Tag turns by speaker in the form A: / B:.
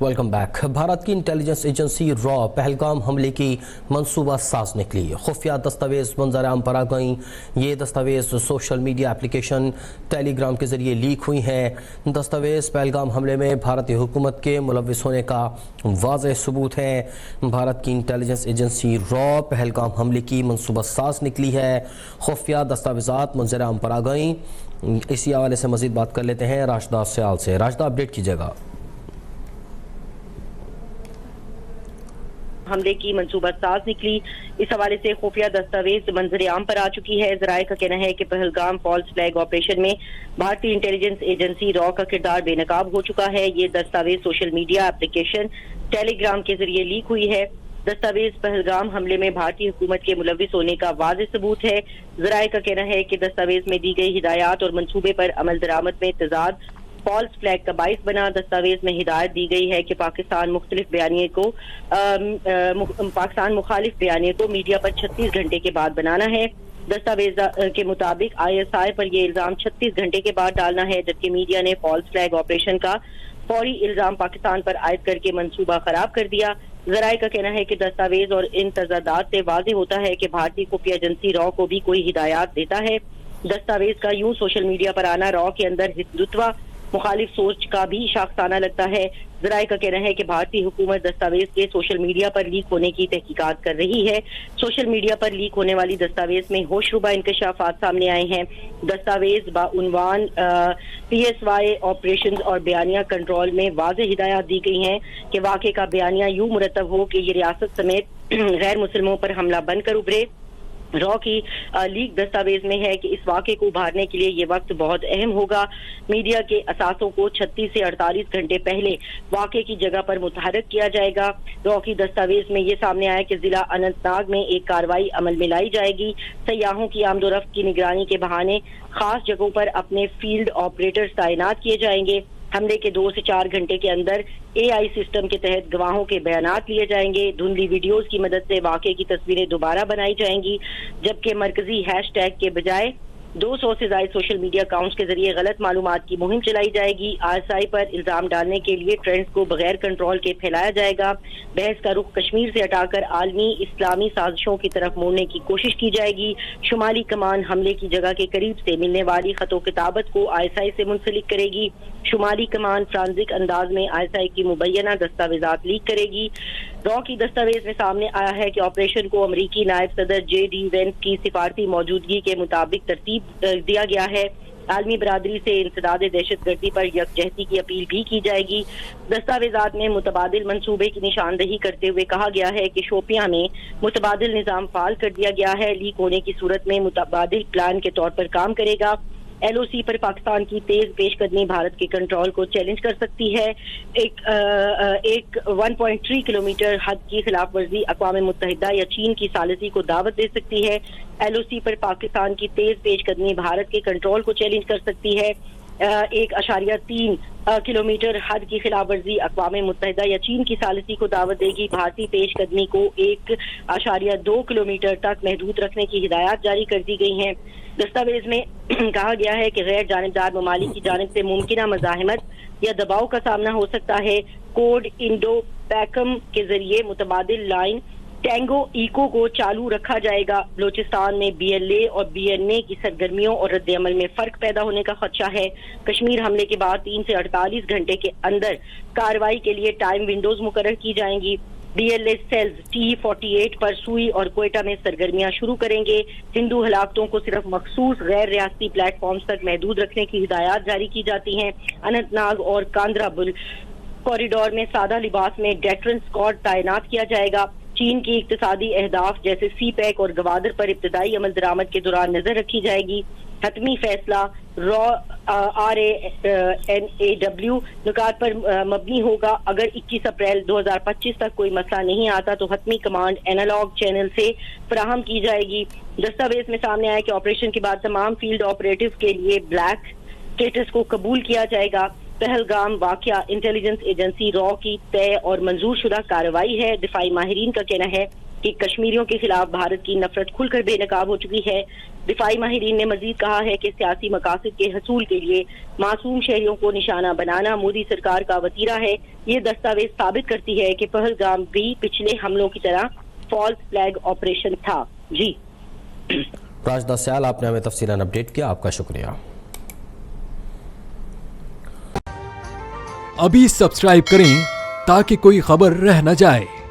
A: Welcome back. Bharat की intelligence agency raw Pahalgam हमले की मंसूबा साज निकली। खुफिया दस्तावेज मंजर आम पर आ गई। ये दस्तावेज सोशल मीडिया एप्लीकेशन टेलीग्राम के जरिए लीक हुई हैं। दस्तावेज पहलगाम हमले में भारतीय हुकूमत के मुलव्विस होने का वाज़ेह सबूत है। भारत की इंटेलिजेंस एजेंसी रॉ पहलगाम हमले की मंसूबा साज निकली है। खुफिया दस्तावेजात मंजर आम पर आ गई। इसी हवाले से मजीद बात कर लेते हैं राशिदा सियाल से। राशिदा, अपडेट कीजिएगा।
B: हमले की मंसूबा साज निकली। इस हवाले से खुफिया दस्तावेज मंजर आम पर आ चुकी है। ज़राए का कहना है कि पहलगाम फॉल्स फ्लैग ऑपरेशन में भारतीय इंटेलिजेंस एजेंसी रॉ का किरदार बेनकाब हो चुका है। ये दस्तावेज सोशल मीडिया एप्लीकेशन टेलीग्राम के जरिए लीक हुई है। दस्तावेज पहलगाम हमले में भारतीय हुकूमत के मुलव्विस होने का वाज़ेह सबूत है। ज़राए का कहना है कि दस्तावेज में दी गई हिदायत और मनसूबे पर अमल दरामद में तजाद फॉल्स फ्लैग का बाइस बना। दस्तावेज में हिदायत दी गई है कि पाकिस्तान मुखालिफ बयानिए को मीडिया पर 36 घंटे के बाद बनाना है। दस्तावेज के मुताबिक ISI पर यह इल्जाम 36 घंटे के बाद डालना है, जबकि मीडिया ने फॉल्स फ्लैग ऑपरेशन का फौरी इल्जाम पाकिस्तान पर आयद करके मंसूबा खराब कर दिया। ज़राए का कहना है कि दस्तावेज और इन तजादात से वाज़ेह होता है कि भारतीय खुफिया एजेंसी रॉ को भी कोई हिदायत देता है। दस्तावेज का यूं सोशल मीडिया पर आना रॉ के अंदर हिंदुत्व मुखालिफ सोच का भी शाखसाना लगता है। ज़राए का कहना है कि भारतीय हुकूमत दस्तावेज के सोशल मीडिया पर लीक होने की तहकीकात कर रही है। सोशल मीडिया पर लीक होने वाली दस्तावेज में होशरुबा इंकशाफात सामने आए हैं। दस्तावेज बाउनवान PSY ऑपरेशन और बयानिया कंट्रोल में वाज़ेह हिदायत दी गई हैं कि वाक़े का बयानिया यूं मुरतब हो कि ये रियासत समेत गैर मुस्लिमों पर हमला बनकर उभरे। रॉ की लीक दस्तावेज में है कि इस वाक़े को उभारने के लिए ये वक्त बहुत अहम होगा। मीडिया के असासों को 36 से 48 घंटे पहले वाक़े की जगह पर मुतहरक किया जाएगा। रॉ की दस्तावेज में ये सामने आया कि जिला अनंतनाग में एक कार्रवाई अमल में लाई जाएगी। सयाहों की आमदोरफ्त की निगरानी के बहाने खास जगहों पर अपने फील्ड ऑपरेटर्स तैनात किए जाएंगे। हमले के 2 से 4 घंटे के अंदर AI सिस्टम के तहत गवाहों के बयानात लिए जाएंगे। धुंधली वीडियोस की मदद से वाक़े की तस्वीरें दोबारा बनाई जाएंगी, जबकि मरकजी हैशटैग के बजाय 200 से ज्यादा सोशल मीडिया अकाउंट्स के जरिए गलत मालूमात की मुहिम चलाई जाएगी। ISI पर इल्जाम डालने के लिए ट्रेंड्स को बगैर कंट्रोल के फैलाया जाएगा। बहस का रुख कश्मीर से हटाकर आलमी इस्लामी साजिशों की तरफ मोड़ने की कोशिश की जाएगी। शुमाली कमान हमले की जगह के करीब से मिलने वाली खतो किताबत को ISI से मुंसलिक करेगी। शुमाली कमान फ्रांसिक अंदाज में ISI की मुबैना दस्तावेजात लीक करेगी। रॉ की दस्तावेज में सामने आया है कि ऑपरेशन को अमरीकी नायब सदर JD वेंस की सिफारती मौजूदगी के मुताबिक तरतीब दिया गया है। आलमी बरादरी से इंसदाद दहशतगर्दी पर यकजहती की अपील भी की जाएगी। दस्तावेजात में मुतबादिल मंसूबे की निशानदही करते हुए कहा गया है कि शोपियां में मुतबादिल निज़ाम फाल कर दिया गया है। लीक होने की सूरत में मुतबादिल प्लान के तौर पर काम करेगा। LOC पर पाकिस्तान की तेज पेशकदमी भारत के कंट्रोल को चैलेंज कर सकती है। एक 1.3 किलोमीटर हद की खिलाफ वर्जी अक़वाम मुत्तहिदा या चीन की सालिसी को दावत दे सकती है। LOC पर पाकिस्तान की तेज पेशकदमी भारत के कंट्रोल को चैलेंज कर सकती है। 1.3 किलोमीटर हद की खिलाफ वर्जी अक़वाम मुत्तहिदा या चीन की सालिसी को दावत देगी। भारतीय पेशकदमी को 1.2 किलोमीटर तक महदूद रखने की हिदायत जारी कर दी गई हैं। दस्तावेज में कहा गया है कि गैर जानिबदार ममालिक की जानिब से मुमकिना मज़ाहमत या दबाव का सामना हो सकता है। कोड इंडो पैकम के जरिए मुतबादिल लाइन टैंगो इको को चालू रखा जाएगा। बलोचिस्तान में BLA और BNA की सरगर्मियों और रद्द-ए-अमल में फर्क पैदा होने का खदशा है। कश्मीर हमले के बाद 3 से 48 घंटे के अंदर कार्रवाई के लिए टाइम विंडोज मुकर्रर की जाएंगी। BLA सेल्स T48 पर सुई और कोयटा में सरगर्मियां शुरू करेंगे। हिंदू हलाकतों को सिर्फ मखसूस गैर रियासती प्लेटफॉर्म्स तक महदूद रखने की हिदायत जारी की जाती हैं। अनंतनाग और कांद्राबुल कॉरिडोर में सादा लिबास में डेटरेंस स्क्वाड तैनात किया जाएगा। चीन की इक्तिसादी अहदाफ जैसे CPEC और गवादर पर इब्तदाई अमल दरामद के दौरान नजर रखी जाएगी। हतमी फैसला रॉ RANAW नुकात पर मबनी होगा। अगर 21 अप्रैल 2025 तक कोई मसला नहीं आता तो हतमी कमांड एनालॉग चैनल से फराहम की जाएगी। दस्तावेज में सामने आया कि ऑपरेशन के बाद तमाम फील्ड ऑपरेटिव के लिए ब्लैक स्टेटस को कबूल किया जाएगा। पहलगाम वाक़या इंटेलिजेंस एजेंसी रॉ की तय और मंजूर शुदा कार्रवाई है। दिफाई माहिरीन का कहना है کہ کشمیریوں کے خلاف بھارت کی نفرت کھل کر بے نقاب ہو چکی ہے۔ دفاعی ماہرین نے مزید کہا ہے کہ سیاسی مقاصد کے حصول کے لیے معصوم شہریوں کو نشانہ بنانا مودی سرکار کا وتیرہ ہے۔ یہ دستاویز ثابت کرتی ہے کہ پہلگام بھی پچھلے حملوں کی طرح فالس فلیگ آپریشن تھا۔ جی
A: راجدہ سیال، آپ نے ہمیں تفصیلاً اپڈیٹ کیا، آپ کا شکریہ۔
C: ابھی سبسکرائب کریں تاکہ کوئی خبر رہ نہ جائے۔